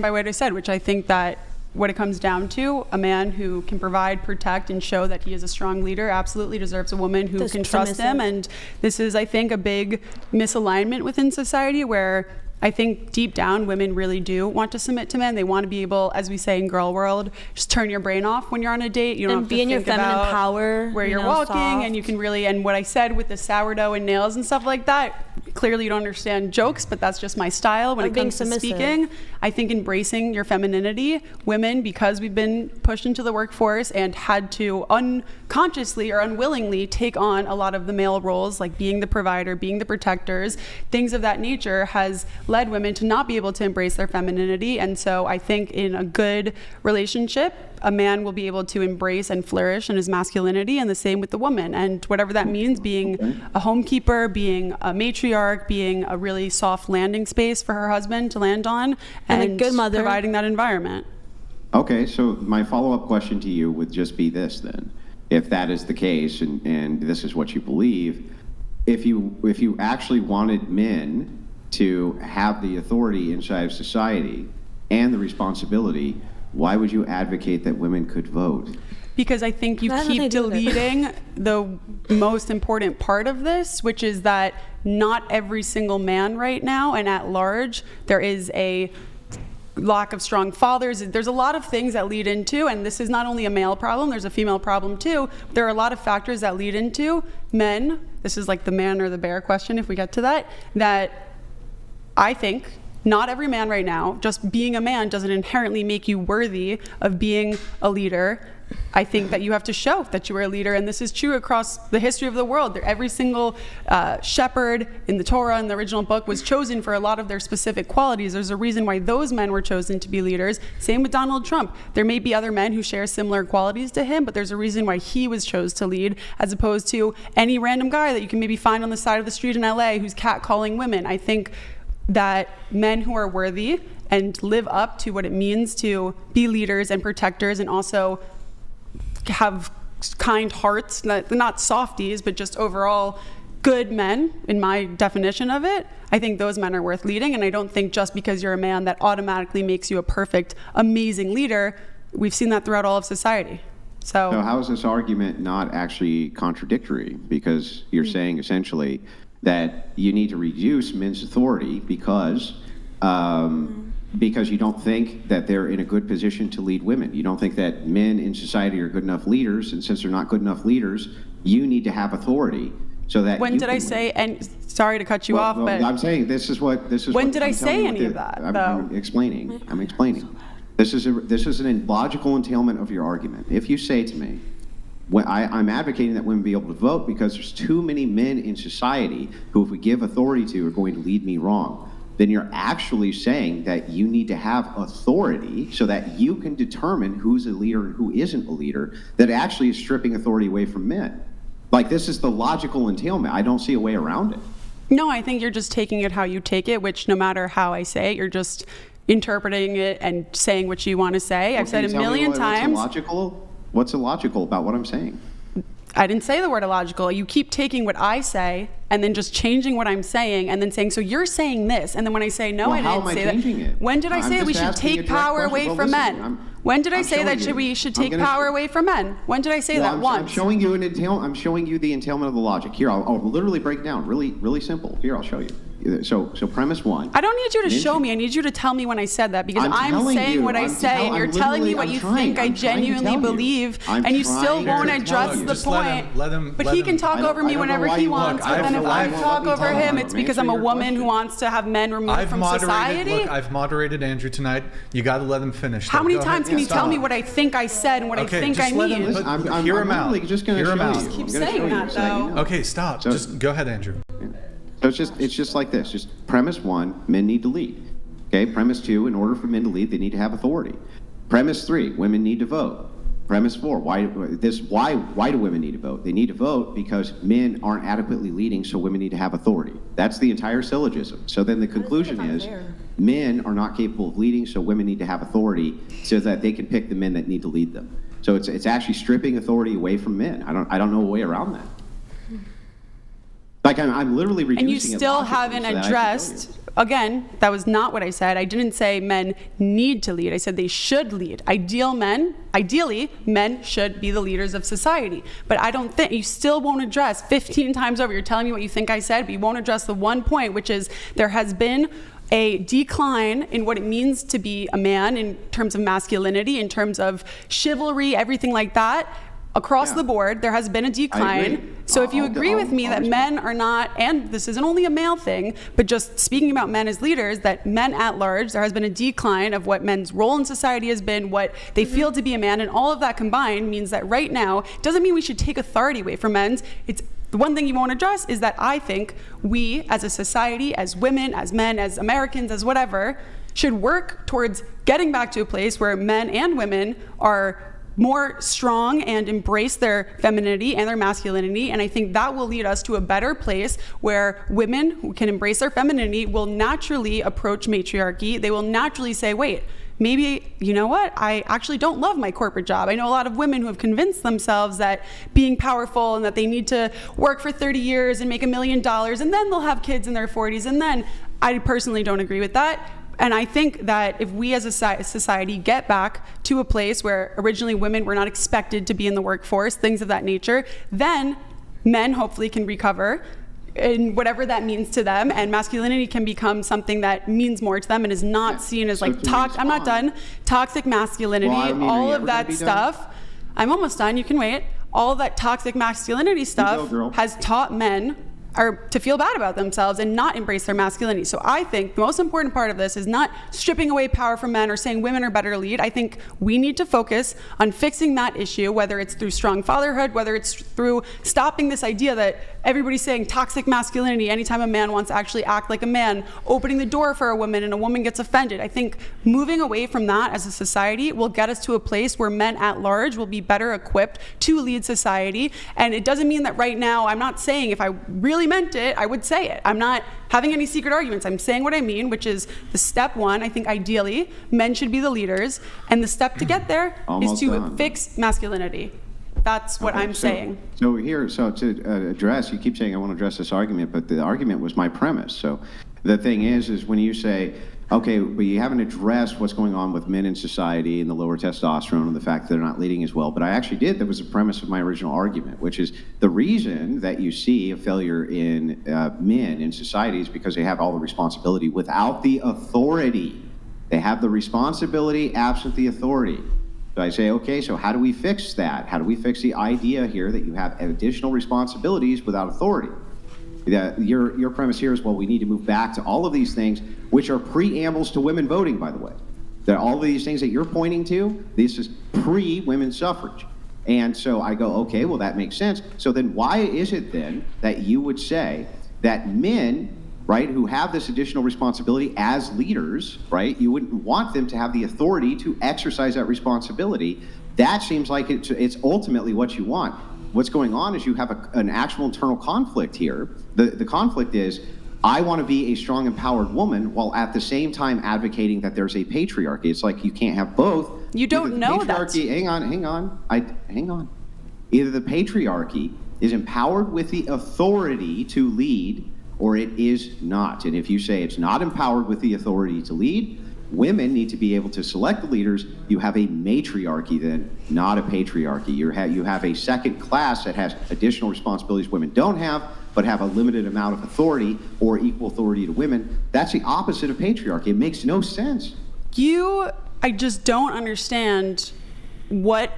by what I said, which I think that what it comes down to, a man who can provide, protect, and show that he is a strong leader absolutely deserves a woman who can trust him. And this is, I think, a big misalignment within society where I think deep down women really do want to submit to men. They want to be able, as we say in girl world, just turn your brain off when you're on a date. You don't have to be in your think feminine about power, where you're walking, soft. and you can really, and what I said with the sourdough and nails and stuff like that, clearly you don't understand jokes, but that's just my style when it comes to speaking. I think embracing your femininity, women, because we've been pushed into the workforce and had to unconsciously or unwillingly take on a lot of the male roles, like being the provider, being the protectors, things of that nature, has led women to not be able to embrace their femininity. And so I think in a good relationship, a man will be able to embrace and flourish in his masculinity, and the same with the woman. And whatever that means, being a homekeeper, being a matriarch, being a really soft landing space for her husband to land on, and a good mother, providing that environment. Okay, so my follow-up question to you would just be this then. If that is the case, and this is what you believe, if you actually wanted men to have the authority inside of society and the responsibility, why would you advocate that women could vote? Because I think you keep deleting the most important part of this, which is that not every single man right now and at large, there is a lack of strong fathers. There's a lot of things that lead into, and this is not only a male problem, there's a female problem too. There are a lot of factors that lead into men. This is like the man or the bear question, if we get to that, that I think not every man right now, just being a man doesn't inherently make you worthy of being a leader. I think that you have to show that you are a leader, and this is true across the history of the world. Every single shepherd in the Torah, in the original book, was chosen for a lot of their specific qualities. There's a reason why those men were chosen to be leaders. Same with Donald Trump. There may be other men who share similar qualities to him, but there's a reason why he was chosen to lead, as opposed to any random guy that you can maybe find on the side of the street in LA who's catcalling women. I think that men who are worthy and live up to what it means to be leaders and protectors, and also have kind hearts, not softies, but just overall good men, in my definition of it, I think those men are worth leading. And I don't think just because you're a man that automatically makes you a perfect, amazing leader. We've seen that throughout all of society. So how is this argument not actually contradictory? Because you're saying essentially that you need to reduce men's authority because you don't think that they're in a good position to lead women. You don't think that men in society are good enough leaders, and since they're not good enough leaders, you need to have authority so that. When did I say? And sorry to cut you off, but I'm saying this is. When did I say any of that? I'm explaining. This is an logical entailment of your argument. If you say to me, I'm advocating that women be able to vote because there's too many men in society who, if we give authority to, are going to lead me wrong, then you're actually saying that you need to have authority so that you can determine who's a leader and who isn't a leader, that actually is stripping authority away from men. Like, this is the logical entailment. I don't see a way around it. No, I think you're just taking it how you take it, which no matter how I say it, you're just interpreting it and saying what you want to say. I've said a million times. What's illogical about what I'm saying? I didn't say the word illogical. You keep taking what I say and then just changing what I'm saying and then saying, so you're saying this. And then when I say, no, I didn't say that. It? When did I say that we should take power away from men? When did I say that we should take power away from men? When did I say that? Once. I'm showing you the entailment of the logic. Here, I'll literally break down. Really simple. Here, I'll show you. So premise one. I don't need you to show me. I need you to tell me when I said that, because I'm saying what I say, and you're telling me what you think I genuinely believe, and you still won't address the point. But he can talk over me whenever he wants. But then if I talk over him, it's because I'm a woman who wants to have men removed from society. Look, I've moderated Andrew tonight. You got to let him finish. How many times can you tell me what I think I said and what I think I mean? Hear him out. Hear him out. Keep saying that, though. Okay, stop. Just go ahead, Andrew. So it's just like this. Just premise one, men need to lead. Okay. Premise two, in order for men to lead, they need to have authority. Premise three, women need to vote. Premise four, why do women need to vote? They need to vote because men aren't adequately leading, so women need to have authority. That's the entire syllogism. So then the conclusion is men are not capable of leading, so women need to have authority so that they can pick the men that need to lead them. So it's actually stripping authority away from men. I don't know a way around that. Like, I'm literally reducing it. And you still haven't addressed again, that was not what I said. I didn't say men need to lead. I said they should lead. Ideally, men should be the leaders of society. But I don't think, you still won't address 15 times over. You're telling me what you think I said, but you won't address the one point, which is there has been a decline in what it means to be a man in terms of masculinity, in terms of chivalry, everything like that. Across the board, there has been a decline. So if you agree with me that men are not, and this isn't only a male thing, but just speaking about men as leaders, that men at large, there has been a decline of what men's role in society has been, what they feel to be a man, and all of that combined means that right now, doesn't mean we should take authority away from men. It's the one thing you won't address is that I think we as a society, as women, as men, as Americans, as whatever, should work towards getting back to a place where men and women are more strong and embrace their femininity and their masculinity. And I think that will lead us to a better place where women who can embrace their femininity will naturally approach matriarchy. They will naturally say, wait, maybe, you know what, I actually don't love my corporate job. I know a lot of women who have convinced themselves that being powerful and that they need to work for 30 years and make $1 million and then they'll have kids in their 40s. And then I personally don't agree with that. And I think that if we as a society get back to a place where originally women were not expected to be in the workforce, things of that nature, then men hopefully can recover in whatever that means to them, and masculinity can become something that means more to them and is not seen as like I'm not done. Toxic masculinity, all of that stuff. I'm almost done. You can wait. All of that toxic masculinity stuff has taught men to feel bad about themselves and not embrace their masculinity. So I think the most important part of this is not stripping away power from men or saying women are better to lead. I think we need to focus on fixing that issue, whether it's through strong fatherhood, whether it's through stopping this idea that everybody's saying toxic masculinity anytime a man wants to actually act like a man, opening the door for a woman and a woman gets offended. I think moving away from that as a society will get us to a place where men at large will be better equipped to lead society. And it doesn't mean that right now, I'm not saying if I really meant it, I would say it. I'm not having any secret arguments. I'm saying what I mean, which is the step one, I think ideally, men should be the leaders. And the step to get there is to fix masculinity. That's what I'm saying. So to address, you keep saying I want to address this argument, but the argument was my premise. So the thing is when you say, okay, but you haven't addressed what's going on with men in society and the lower testosterone and the fact that they're not leading as well. But I actually did. That was the premise of my original argument, which is the reason that you see a failure in men in society is because they have all the responsibility without the authority. They have the responsibility absent the authority. So I say, okay, so how do we fix that? How do we fix the idea here that you have additional responsibilities without authority? Your premise here is, well, we need to move back to all of these things, which are preambles to women voting, by the way. That all of these things that you're pointing to, this is pre-women's suffrage. And so I go, okay, well, that makes sense. So then why is it then that you would say that men, right, who have this additional responsibility as leaders, right, you wouldn't want them to have the authority to exercise that responsibility? That seems like it's ultimately what you want. What's going on is you have an actual internal conflict here. The conflict is, I want to be a strong, empowered woman while at the same time advocating that there's a patriarchy. It's like you can't have both. You don't know that. Hang on. Either the patriarchy is empowered with the authority to lead, or it is not. And if you say it's not empowered with the authority to lead, women need to be able to select the leaders. You have a matriarchy then, not a patriarchy. You have a second class that has additional responsibilities women don't have, but have a limited amount of authority or equal authority to women. That's the opposite of patriarchy. It makes no sense. I just don't understand what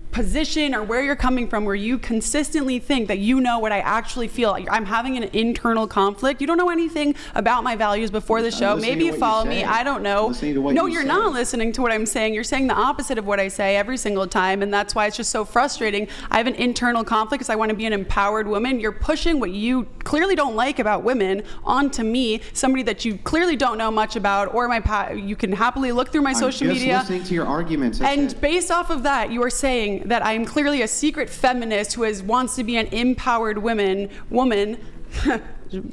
position or where you're coming from where you consistently think that you know what I actually feel. I'm having an internal conflict. You don't know anything about my values before the show. Maybe you follow me. I don't know. No, you're not listening to what I'm saying. You're saying the opposite of what I say every single time, and that's why it's just so frustrating. I have an internal conflict because I want to be an empowered woman. You're pushing what you clearly don't like about women onto me, somebody that you clearly don't know much about, or you can happily look through my social media. I'm just listening to your arguments. And based off of that, you are saying that I am clearly a secret feminist who wants to be an empowered woman.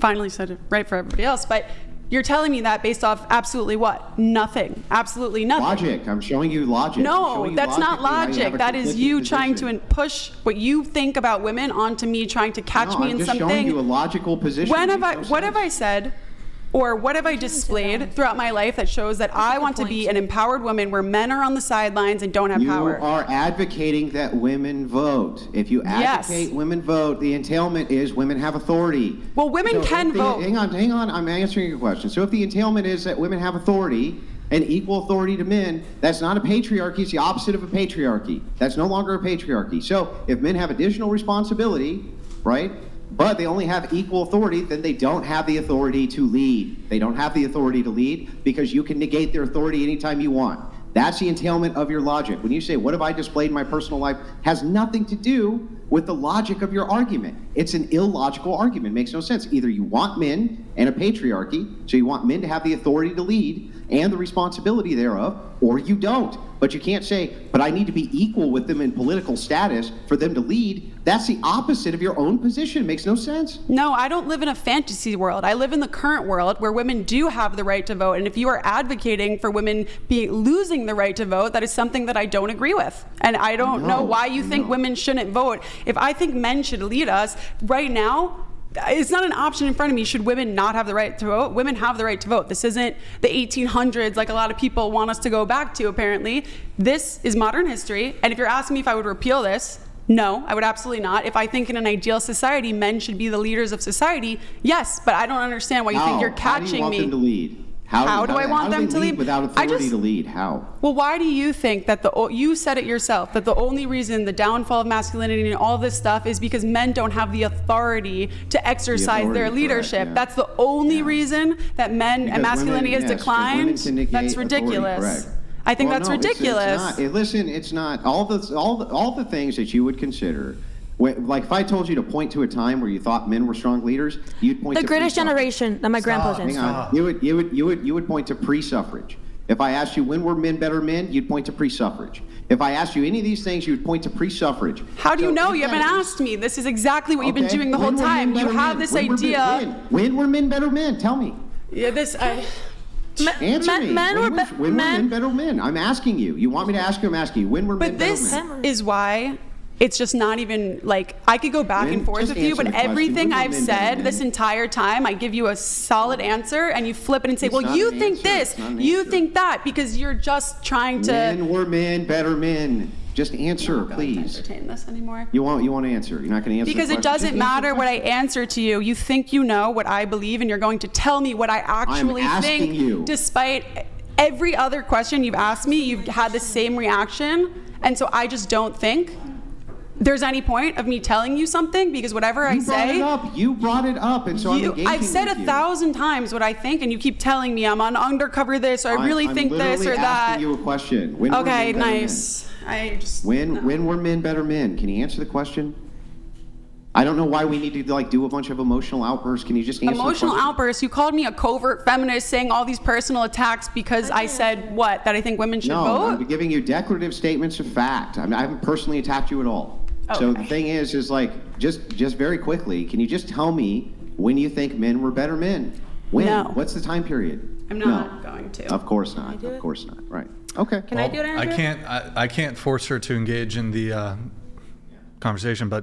Finally said it right for everybody else, but you're telling me that based off absolutely what? Nothing. Absolutely nothing. Logic. I'm showing you logic. No, that's not logic. That is you trying to push what you think about women onto me, trying to catch me in something. I'm just showing you a logical position. What have I said Or what have I displayed throughout my life that shows that I want to be an empowered woman where men are on the sidelines and don't have power? You are advocating that women vote. If you advocate women vote, the entailment is women have authority. Well, women can vote. Hang on. I'm answering your question. So if the entailment is that women have authority and equal authority to men, that's not a patriarchy. It's the opposite of a patriarchy. That's no longer a patriarchy. So if men have additional responsibility, right, but they only have equal authority, then they don't have the authority to lead. They don't have the authority to lead because you can negate their authority anytime you want. That's the entailment of your logic. When you say, what have I displayed in my personal life, has nothing to do with the logic of your argument. It's an illogical argument. It makes no sense. Either you want men and a patriarchy, so you want men to have the authority to lead and the responsibility thereof, or you don't. But you can't say, but I need to be equal with them in political status for them to lead. That's the opposite of your own position. It makes no sense. No, I don't live in a fantasy world. I live in the current world where women do have the right to vote. And if you are advocating for women losing the right to vote, that is something that I don't agree with. And I don't know why you think women shouldn't vote. If I think men should lead us, right now, it's not an option in front of me. Should women not have the right to vote? Women have the right to vote. This isn't the 1800s like a lot of people want us to go back to, apparently. This is modern history. And if you're asking me if I would repeal this, no, I would absolutely not. If I think in an ideal society, men should be the leaders of society, yes, but I don't understand why you think you're catching me. How do you want them to lead? How do I want them to lead? Without authority to lead, how? Well, why do you think that you said it yourself, that the only reason the downfall of masculinity and all this stuff is because men don't have the authority to exercise their leadership? Correct, yeah. That's the only reason that men and masculinity has declined? That's ridiculous. I think that's ridiculous. Listen, it's not. All the things that you would consider. Like if I told you to point to a time where you thought men were strong leaders, you'd point to the greatest generation that my grandpa's in. Hang on. You would point to pre-suffrage. If I asked you when were men better men, you'd point to pre-suffrage. If I asked you any of these things, you would point to pre-suffrage. How do you know? You haven't asked me. This is exactly what you've been doing the whole time. You have this idea. When were men better men? Tell me. Yeah, Answer me. When were men better men? I'm asking you. You want me to ask you? I'm asking you. When were men better men? But this is why it's just not even like I could go back and forth with you, but everything I've said this entire time, I give you a solid answer and you flip it and say, well, you think this, you think that, because you're just trying to. When were men better men? Just answer, please. Entertain this anymore. You want to answer? You're not going to answer because it doesn't matter what I answer to you. You think you know what I believe, and you're going to tell me what I actually think. You. Despite every other question you've asked me, you've had the same reaction, and so I just don't think there's any point of me telling you something, because whatever I say, you brought it up, and so I'm engaging I've said with 1,000 times what I think, and you keep telling me I'm on undercover this, or I really think this or that. I'm asking you a question. When okay, nice. When were men better men? Can you answer the question? I don't know why we need to do a bunch of emotional outbursts. Can you just answer emotional outbursts? You called me a covert feminist, saying all these personal attacks because I said what? That I think women should vote? No, I'm giving you declarative statements of fact. I haven't personally attacked you at all. Okay. So the thing is just very quickly, can you just tell me when you think men were better men? When? No. What's the time period? I'm not going to. Of course not. Of course not. Right. Okay. Can I do it, Andrew? I can't force her to engage in the conversation, but